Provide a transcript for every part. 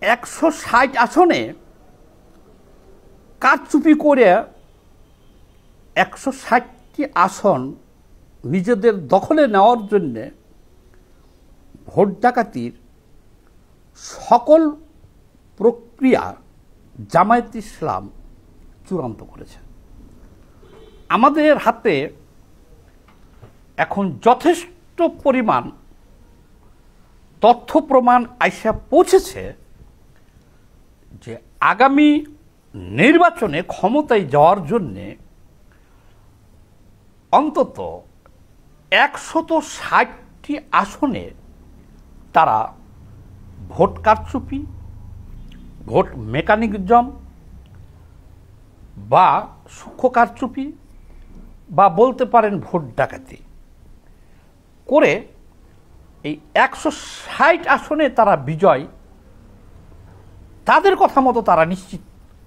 160 আসনে কারচুপি করে 160টি আসন নিজেদের দখলে নেওয়ার জন্য ভোট ডাকাতির সকল প্রক্রিয়া জামায়াত ইসলাম চূড়ান্ত করেছে। আমাদের হাতে এখন যথেষ্ট পরিমাণ তথ্য প্রমাণ আইসা পৌঁছেছে যে আগামী নির্বাচনে ক্ষমতায় যাওয়ার জন্যে অন্তত 160টি আসনে তারা ভোট কারচুপি, ভোট মেকানিজম বা সূক্ষ্ম কারচুপি বা বলতে পারেন ভোট ডাকাতি করে এই 160 আসনে তারা বিজয় তাদের কথা মতো তারা নিশ্চিত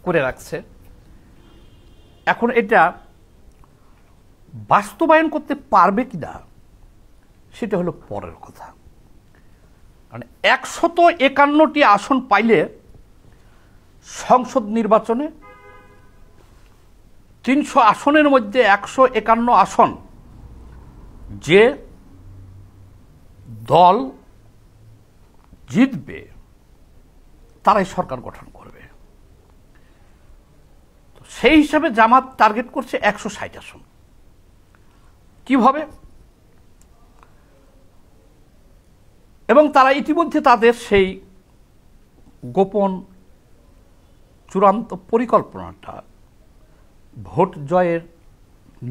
করে রাখছে। এখন এটা বাস্তবায়ন করতে পারবে কিনা সেটা হলো পরের কথা। মানে 151টি আসন পাইলে সংসদ নির্বাচনে 300 আসনের মধ্যে 151 আসন যে দল জিতবে তারাই সরকার গঠন করবে। সেই হিসাবে জামাত টার্গেট করছে 160 আসন। কিভাবে? এবং তারা ইতিমধ্যে তাদের সেই গোপন চূড়ান্ত পরিকল্পনাটা, ভোট জয়ের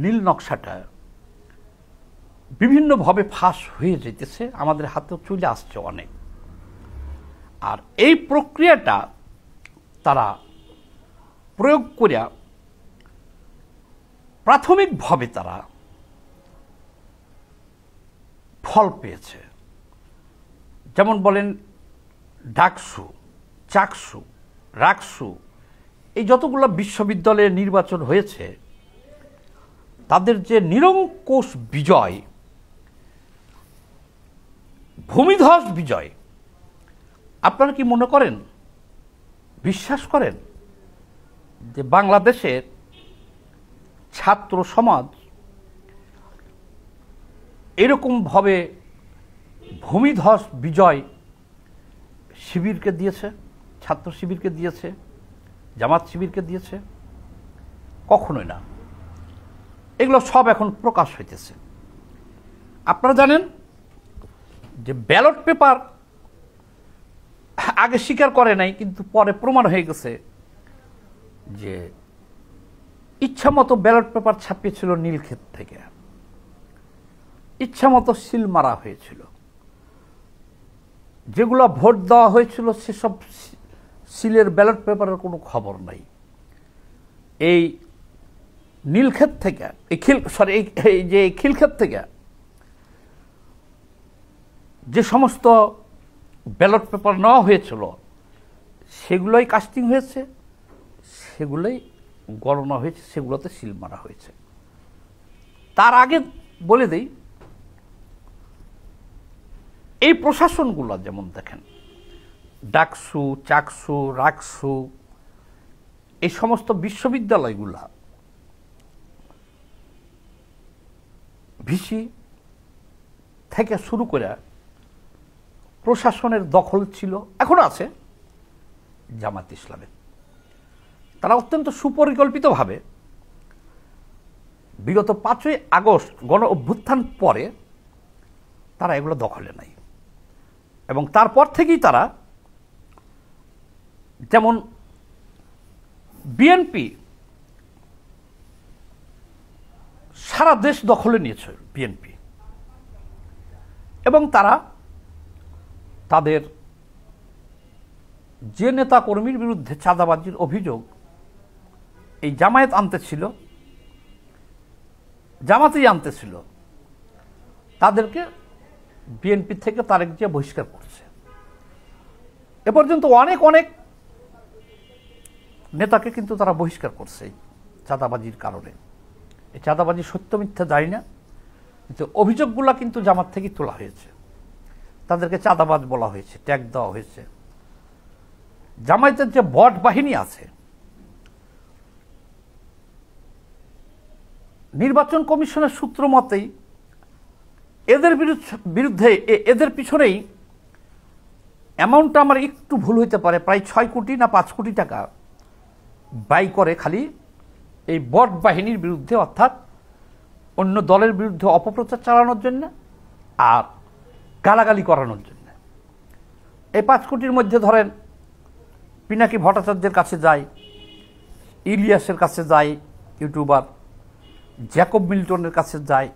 নীল নকশাটা বিভিন্নভাবে ফাঁস হয়ে যেতেছে, আমাদের হাতেও চলে আসছে অনেক। আর এই প্রক্রিয়াটা তারা প্রয়োগ করিয়া প্রাথমিকভাবে তারা ফল পেয়েছে। যেমন বলেন ডাকসু, চাকসু, রাকসু, এই যতগুলো বিশ্ববিদ্যালয়ের নির্বাচন হয়েছে তাদের যে নিরঙ্কুশ বিজয়, ভূমিধস বিজয়, আপনারা কি মনে করেন, বিশ্বাস করেন যে বাংলাদেশের ছাত্র সমাজ এরকমভাবে ভূমিধস বিজয় শিবিরকে দিয়েছে, ছাত্র শিবিরকে দিয়েছে, জামাত শিবিরকে দিয়েছে? কখনোই না। এগুলো সব এখন প্রকাশ হইতেছে। আপনারা জানেন যে ব্যালট পেপার আগে স্বীকার করে নাই, কিন্তু পরে প্রমাণ হয়ে গেছে যে ইচ্ছামতো ব্যালট পেপার ছাপিয়েছিল নীলক্ষেত থেকে, ইচ্ছামতো সিল মারা হয়েছিল। যেগুলো ভোট দেওয়া হয়েছিল সেসব সিলের ব্যালট পেপারের কোনো খবর নাই। এই নীলক্ষেত থেকে এই খিলক্ষেত থেকে যে সমস্ত ব্যালট পেপার নেওয়া হয়েছিল সেগুলোই কাস্টিং হয়েছে, সেগুলোই গণনা হয়েছে, সেগুলোতে সিল মারা হয়েছে। তার আগে বলে দেই, এই প্রশাসনগুলো যেমন দেখেন ডাকসু, চাকসু, রাকসু, এই সমস্ত বিশ্ববিদ্যালয়গুলা ভিসি থেকে শুরু করে প্রশাসনের দখল ছিল, এখনো আছে জামাত ইসলামের। তারা অত্যন্ত সুপরিকল্পিতভাবে বিগত 5ই আগস্ট গণ অভ্যুত্থান পরে তারা এগুলো দখলে নাই, এবং তারপর থেকেই তারা, যেমন বিএনপি সারা দেশ দখলে নিয়েছে বিএনপি, এবং তারা তাদের যে নেতা কর্মীর বিরুদ্ধে চাঁদাবাজির অভিযোগ এই জামায়াত আনতেছিল, জামাতেই আনতেছিল, তাদেরকে বিএনপি থেকে তারেক জিয়া বহিষ্কার করছে। এ পর্যন্ত অনেক অনেক নেতাকে কিন্তু তারা বহিষ্কার করছে চাঁদাবাজির কারণে। এই চাঁদাবাজি সত্য মিথ্যা জানি না, কিন্তু অভিযোগগুলো কিন্তু জামাত থেকে তোলা হয়েছে। তাদেরকে চাঁদাবাজ বলা হয়েছে, ট্যাগ দেওয়া হয়েছে। জামায়াতের যে বট বাহিনী আছে, নির্বাচন কমিশনের সূত্র মতেই এদের বিরুদ্ধে এদের পিছনেই অ্যামাউন্টটা আমার একটু ভুল হইতে পারে, প্রায় 6 কোটি না 5 কোটি টাকা ব্যয় করে খালি এই বট বাহিনীর বিরুদ্ধে, অর্থাৎ অন্য দলের বিরুদ্ধে অপপ্রচার চালানোর জন্য আর গালাগালি করানোর জন্য। এই 5 কোটির মধ্যে ধরেন পিনাকি ভট্টাচার্যের কাছে যায়, ইলিয়াসের কাছে যায় ইউটিউবার, জ্যাকব মিল্টনের কাছে যায়,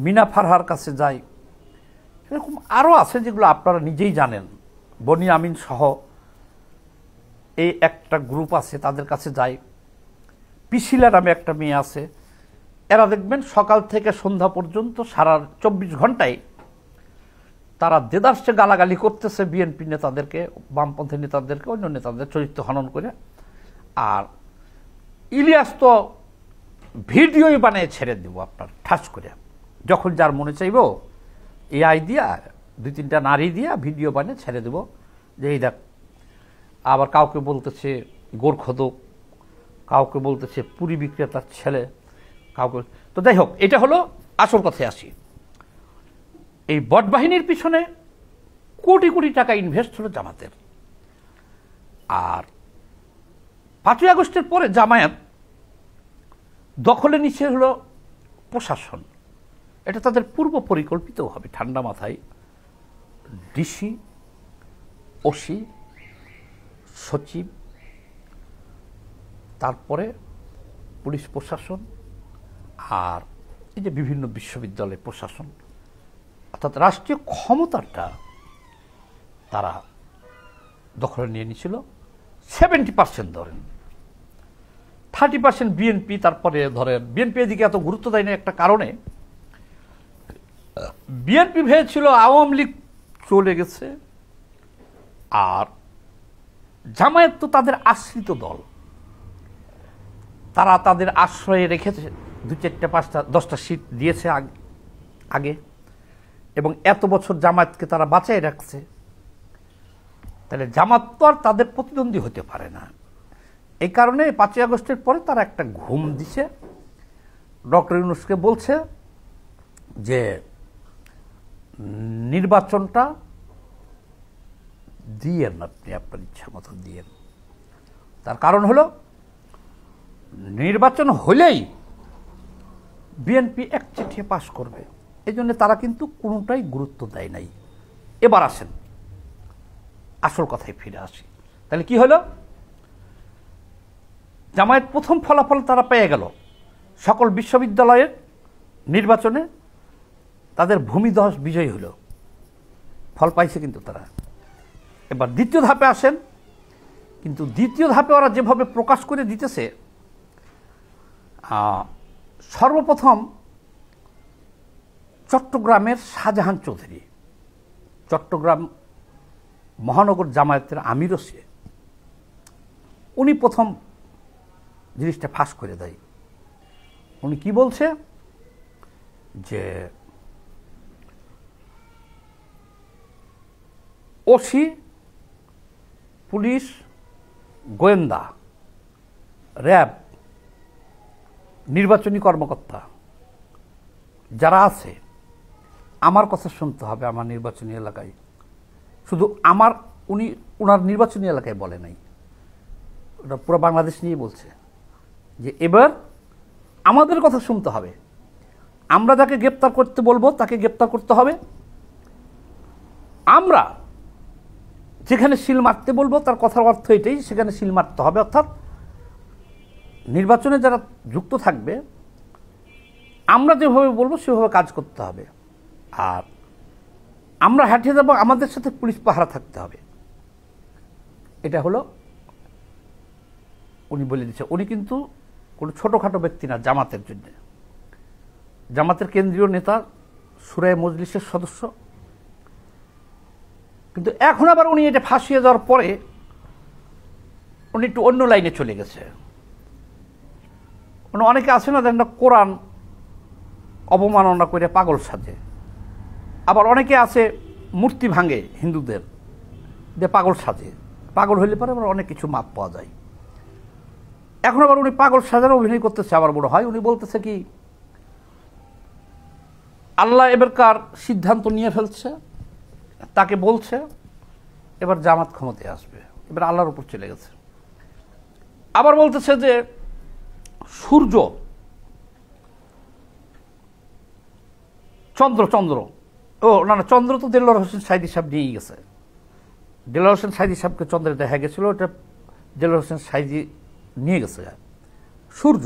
মিনা ফারহার কাছে যায়, এরকম আরও আছে যেগুলো আপনারা নিজেই জানেন, বনি আমিন সহ এই একটা গ্রুপ আছে তাদের কাছে যায়, পিশিলা নামে একটা মেয়ে আছে। এরা দেখবেন সকাল থেকে সন্ধ্যা পর্যন্ত সারা 24 ঘন্টায় তারা দেদারসে গালাগালি করতেছে বিএনপি নেতাদেরকে, বামপন্থী নেতাদেরকে, অন্য নেতাদের চরিত্র হনন করে। আর ইলিয়াস তো ভিডিওই বানিয়ে ছেড়ে দেব আপনার ঠাস করে, যখন যার মনে চাইব এআই দিয়া 2-3টা নারী দিয়া ভিডিও বানিয়ে ছেড়ে দেব যে এই দেখ। আবার কাউকে বলতেছে গোরখদক, কাউকে বলতেছে পুরী বিক্রেতার ছেলে, কাউকে। তো যাই হোক, এটা হলো আসল কথায় আসি। এই বট বাহিনীর পিছনে কোটি কোটি টাকা ইনভেস্ট হলো জামাতের। আর 5ই আগস্টের পরে জামায়াত দখলে নিচে হলো প্রশাসন। এটা তাদের পূর্ব পরিকল্পিত হবে। ঠান্ডা মাথায় ডিসি, ওসি, সচিব, তারপরে পুলিশ প্রশাসন, আর এই যে বিভিন্ন বিশ্ববিদ্যালয়ের প্রশাসন, অর্থাৎ রাষ্ট্রীয় ক্ষমতাটা তারা দখলে নিয়ে নিয়েছিল। 70% ধরেন, 30% বিএনপি। তারপরে ধরেন বিএনপি এদিকে এত গুরুত্ব দেয় না একটা কারণে, বিএনপি ভেবেছিল আওয়ামী লীগ চলে গেছে, আর জামায়াত তো তাদের আশ্রিত দল, তারা তাদের আশ্রয়ে রেখেছে, 2-4টা 5টা 10টা সিট দিয়েছে আগে, এবং এত বছর জামায়াতকে তারা বাঁচাই রাখছে। তাহলে জামাত তো আর তাদের প্রতিদ্বন্দ্বী হতে পারে না। এই কারণে 5ই আগস্টের পরে তারা একটা ঘুম দিছে, ডক্টর ইউনূসকে বলছে যে নির্বাচনটা দিয়েন, আপনি আপনার ইচ্ছা মতো দিয়েন। তার কারণ হলো নির্বাচন হলেই বিএনপি একচেটিয়া পাশ করবে, এই জন্য তারা কিন্তু কোনোটাই গুরুত্ব দেয় নাই। এবার আসেন আসল কথায় ফিরে আসি। তাহলে কি হলো, জামায়াত প্রথম ফলাফল তারা পেয়ে গেল, সকল বিশ্ববিদ্যালয়ের নির্বাচনে তাদের ভূমিধস বিজয়ী হলো, ফল পাইছে কিন্তু তারা। এবার দ্বিতীয় ধাপে আসেন, কিন্তু দ্বিতীয় ধাপে ওরা যেভাবে প্রকাশ করে দিতেছে, সর্বপ্রথম চট্টগ্রামের শাহজাহান চৌধুরী, চট্টগ্রাম মহানগর জামায়াতের আমিরও সে, উনি প্রথম জিনিসটা ফাঁস করে দেয়। উনি কি বলছে যে ওসি, পুলিশ, গোয়েন্দা, র্যাব, নির্বাচনী কর্মকর্তা যারা আছে, আমার কথা শুনতে হবে আমার নির্বাচনী এলাকায়। শুধু আমার, উনি ওনার নির্বাচনী এলাকায় বলে নাই, ওটা পুরো বাংলাদেশ নিয়ে বলছে যে এবার আমাদের কথা শুনতে হবে, আমরা যাকে গ্রেপ্তার করতে বলবো তাকে গ্রেপ্তার করতে হবে, আমরা যেখানে সিল মারতে বলবো তার কথার অর্থ এটাই, সেখানে সিল মারতে হবে। অর্থাৎ নির্বাচনে যারা যুক্ত থাকবে আমরা যেভাবে বলবো সেভাবে কাজ করতে হবে, আর আমরা হাঁটিয়ে যাব, আমাদের সাথে পুলিশ পাহারা থাকতে হবে। এটা হলো উনি বলে দিচ্ছে। উনি কিন্তু কোনো ছোটোখাটো ব্যক্তি না, জামাতের জন্য, জামাতের কেন্দ্রীয় নেতা, সুরায়ে মজলিসের সদস্য। কিন্তু এখন আবার উনি এটা ফাঁসিয়ে যাওয়ার পরে উনি একটু অন্য লাইনে চলে গেছে। অনেকে আছে না, দেখেন না, কোরআন অবমাননা করে পাগল সাজে, আবার অনেকে আছে মূর্তি ভাঙে হিন্দুদের দিয়ে পাগল সাজে, পাগল হইলে পরে আবার অনেক কিছু মাপ পাওয়া যায়। এখন আবার উনি পাগল সাজানো অভিনয় করতেছে, আমার মনে হয় উনি বলতেছে কি আল্লাহ এবারকার সিদ্ধান্ত নিয়ে ফেলছে, তাকে বলছে এবার জামাত ক্ষমতায় আসবে, এবার আল্লাহর উপর চলে গেছে। আবার বলতেছে যে সূর্য চন্দ্র ও না না, চন্দ্র তো দেলোয়ার হোসেন সাইদি সাহেব নিয়েই গেছে। দেলোয়ার হোসেন সাইদি সাহেবকে চন্দ্রে দেখা গেছিল, ওটা দেলোয়ার হোসেন সাইদি নিয়ে গেছে। সূর্য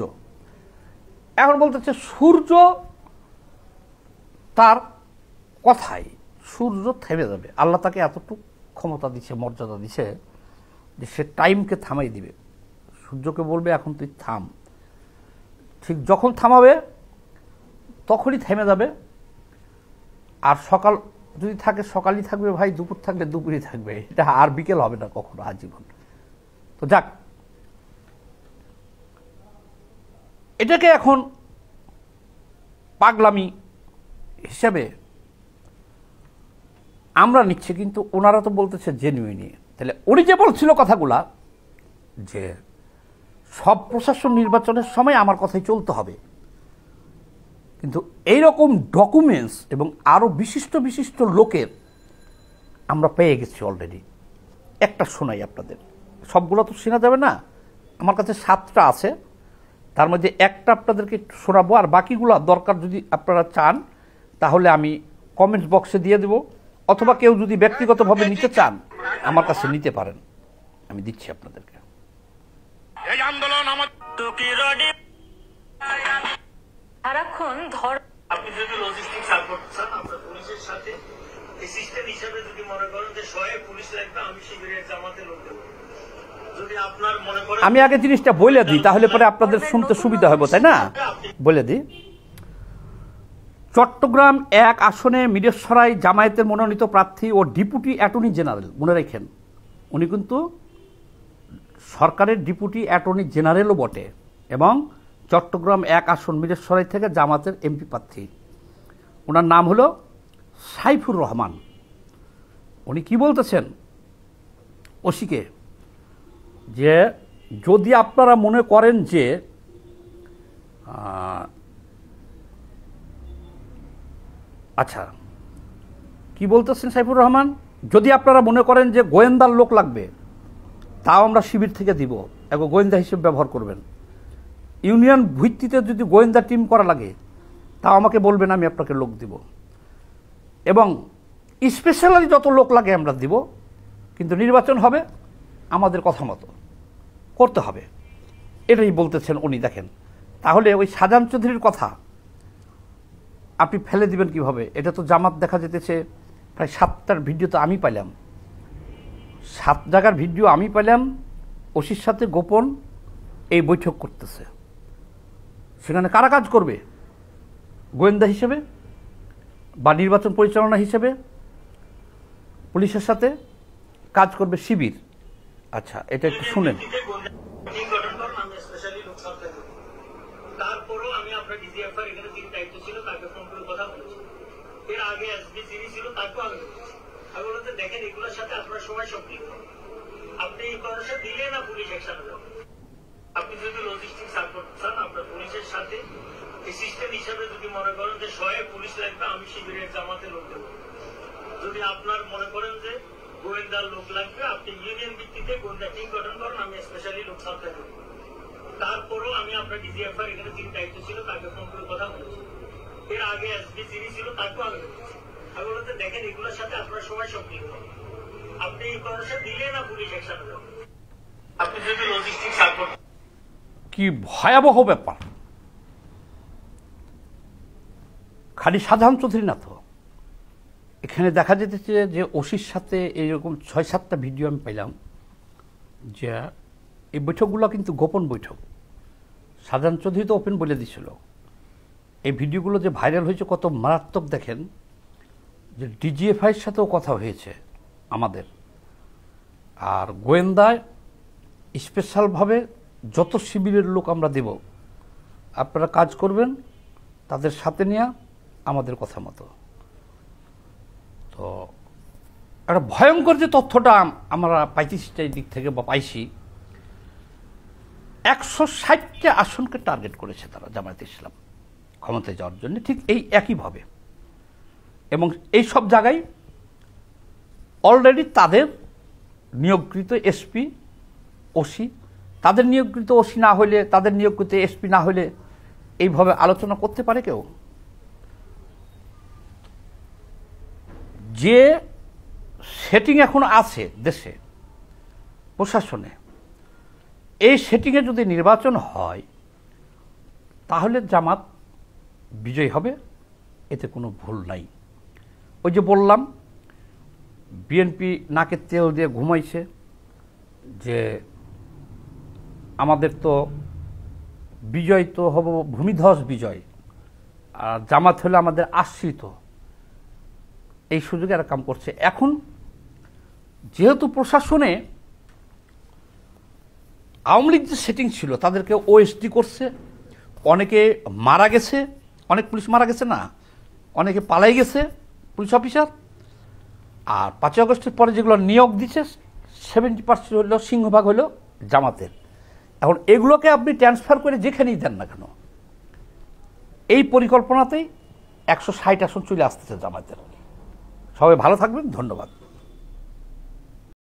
এখন বলতেছে সূর্য তার কথাই সূর্য থেমে যাবে। আল্লাহ তাকে এতটুকু ক্ষমতা দিছে, মর্যাদা দিছে যে সে টাইমকে থামাই দিবে। সূর্যকে বলবে এখন তুই থাম, ঠিক যখন থামাবে তখনই থেমে যাবে। আর সকাল যদি থাকে সকালই থাকবে ভাই, দুপুর থাকলে দুপুরই থাকবে, এটা আর বিকেল হবে না কখনো আজীবন। তো যাক, এটাকে এখন পাগলামি হিসেবে আমরা নিচ্ছি, কিন্তু ওনারা তো বলতেছে জেনুইনি। তাহলে উনি যে বলছিল কথাগুলা যে সব প্রশাসন নির্বাচনের সময় আমার কথাই চলতে হবে, কিন্তু এইরকম ডকুমেন্টস এবং আরও বিশিষ্ট বিশিষ্ট লোকের আমরা পেয়ে গেছি অলরেডি। একটা শোনাই আপনাদের, সবগুলো তো শোনা যাবে না, আমার কাছে 7টা আছে, তার মধ্যে একটা আপনাদেরকে একটু শোনাবো, আর বাকিগুলো দরকার যদি আপনারা চান তাহলে আমি কমেন্টস বক্সে দিয়ে দেব, অথবা কেউ যদি ব্যক্তিগতভাবে নিতে চান আমার কাছে নিতে পারেন, আমি দিচ্ছি আপনাদেরকে। এই আন্দোলন সারাক্ষণ আপনি যদি লজিস্টিক সাপোর্ট চান আমরা পুলিশের সাথে অ্যাসিস্ট্যান্ট হিসেবে যদি মনে করেন যে সহায়ক পুলিশ লাগবে, আমি শিবিরের জামাতে লোক দেবো। যদি আপনার মনে করেন, আমি আগে জিনিসটা বলে দিই তাহলে পরে আপনাদের শুনতে সুবিধা হবে, তাই না? বলে দিই, চট্টগ্রাম 1 আসনে মিরেশ্বরাই জামায়াতের মনোনীত প্রার্থী ও ডেপুটি অ্যাটর্নি জেনারেল, মনে রাখেন উনি কিন্তু সরকারের ডেপুটি অ্যাটর্নি জেনারেলও বটে, এবং চট্টগ্রাম 1 আসন মিরেশ্বরাই থেকে জামাতের এমপি প্রার্থী। ওনার নাম হলো সাইফুর রহমান। উনি কি বলতেছেন ওসিকে, যে যদি আপনারা মনে করেন যে আচ্ছা কি বলতেছেন সাইফুর রহমান, যদি আপনারা মনে করেন যে গোয়েন্দার লোক লাগবে তাও আমরা শিবির থেকে দিব, এবং গোয়েন্দা হিসেবে ব্যবহার করবেন। ইউনিয়ন ভিত্তিতে যদি গোয়েন্দা টিম করা লাগে তাও আমাকে বলবেন, আমি আপনাকে লোক দিব, এবং স্পেশালি যত লোক লাগে আমরা দিব, কিন্তু নির্বাচন হবে আমাদের কথা মতো করতে হবে, এটাই বলতেছেন উনি। দেখেন তাহলে ওই শাহজাহান চৌধুরীর কথা আপনি ফেলে দিবেন কিভাবে? এটা তো জামাত দেখা যেতেছে প্রায় 7টার ভিডিও তো আমি পাইলাম, 7 জায়গার ভিডিও আমি পাইলাম, ওসির সাথে গোপন এই বৈঠক করতেছে। সেখানে কারা কাজ করবে? গোয়েন্দা হিসেবে বা নির্বাচন পরিচালনা হিসেবে পুলিশের সাথে কাজ করবে শিবির। আচ্ছা এটা একটু শুনেন। তারপরও আমি আপনার ডিজিএফআর এখানে যিনি দায়িত্ব ছিল তাকে ফোন করে কথা বলেছি, এর আগে এসবি যিনি ছিল তাকেও আমি বলেছি। আমি বলতে দেখেন এগুলোর সাথে আপনার সময় সম্পৃক্ত, আপনি এই ভরসা দিলে না পুলিশ একসাথে যাবে। আপনি যদি লজিস্টিক সাপোর্ট চান আমরা পুলিশের সাথে অ্যাসিস্ট্যান্ট হিসেবে যদি মনে করেন যে সহায়ক পুলিশ লাগবে, আমি শিবিরের জামাতে লোক দেবো। যদি আপনার মনে করেন যে গোয়েন্দার লোক লাগবে, আপনি ইউনিয়ন ভিত্তিতে গোয়েন্দা টিম গঠন করেন, আমি স্পেশালি লোক সাপ্লাই দেবো। তারপরও আমি আপনার ডিজিএফআর এখানে যিনি দায়িত্ব ছিল তাকে ফোন করে কথা বলেছি, এর আগে এসবি যিনি ছিল তাকেও আমি বলেছি। আমি বলতে দেখেন এগুলোর সাথে আপনার সময় সম্পৃক্ত, আপনি এই ভরসা দিলে না পুলিশ একসাথে যাবে। আপনি যদি লজিস্টিক সাপোর্ট, কি ভয়াবহ ব্যাপার! খালি শাহজাহান চৌধুরী না তো, এখানে দেখা যেতেছে যে ওসির সাথে এইরকম 6-7টা ভিডিও আমি পাইলাম, যে এই বৈঠকগুলো কিন্তু গোপন বৈঠক। শাহজাহান চৌধুরী তো ওপেন বলে দিছিল। এই ভিডিওগুলো যে ভাইরাল হয়েছে কত মারাত্মক দেখেন, যে ডিজিএফআইয়ের সাথেও কথা হয়েছে আমাদের, আর গোয়েন্দায় স্পেশালভাবে যত শিবিরের লোক আমরা দেব, আপনারা কাজ করবেন তাদের সাথে নিয়ে আমাদের কথা মতো। তো একটা ভয়ঙ্কর যে তথ্যটা আমরা পাইতেছি এই দিক থেকে বা পাইছি, 160টা আসনকে টার্গেট করেছে তারা জামায়াতে ইসলাম ক্ষমতায় যাওয়ার জন্য, ঠিক এই একইভাবে। এবং এই সব জায়গায় অলরেডি তাদের নিয়োগকৃত এসপি ওসি, তাদের নিয়োগকৃত ওসি না হলে, তাদের নিয়োগকৃত এসপি না হলে এইভাবে আলোচনা করতে পারে কেউ? যে সেটিং এখন আছে দেশে প্রশাসনে, এই সেটিংয়ে যদি নির্বাচন হয় তাহলে জামাত বিজয়ী হবে, এতে কোনো ভুল নাই। ওই যে বললাম বিএনপি নাকে তেল দিয়ে ঘুমাইছে যে আমাদের তো বিজয় তো হব ভূমিধ্বস বিজয়, আর জামাত হলে আমাদের আশ্রিত, এই সুযোগে এরা কাম করছে। এখন যেহেতু প্রশাসনে আওয়ামী লীগ যে সেটিং ছিল তাদেরকে ওএসডি করছে, অনেকে মারা গেছে, অনেক পুলিশ মারা গেছে না, অনেকে পালাই গেছে পুলিশ অফিসার। আর 5ই আগস্টের পরে যেগুলো নিয়োগ দিচ্ছে 70% হলো, সিংহভাগ হলো জামাতের। এখন এগুলোকে আপনি ট্রান্সফার করে যেখানেই দেন না কেন, এই পরিকল্পনাতেই 160 আসন চলে আসতেছে জামাতের। সবাই ভালো থাকবেন, ধন্যবাদ।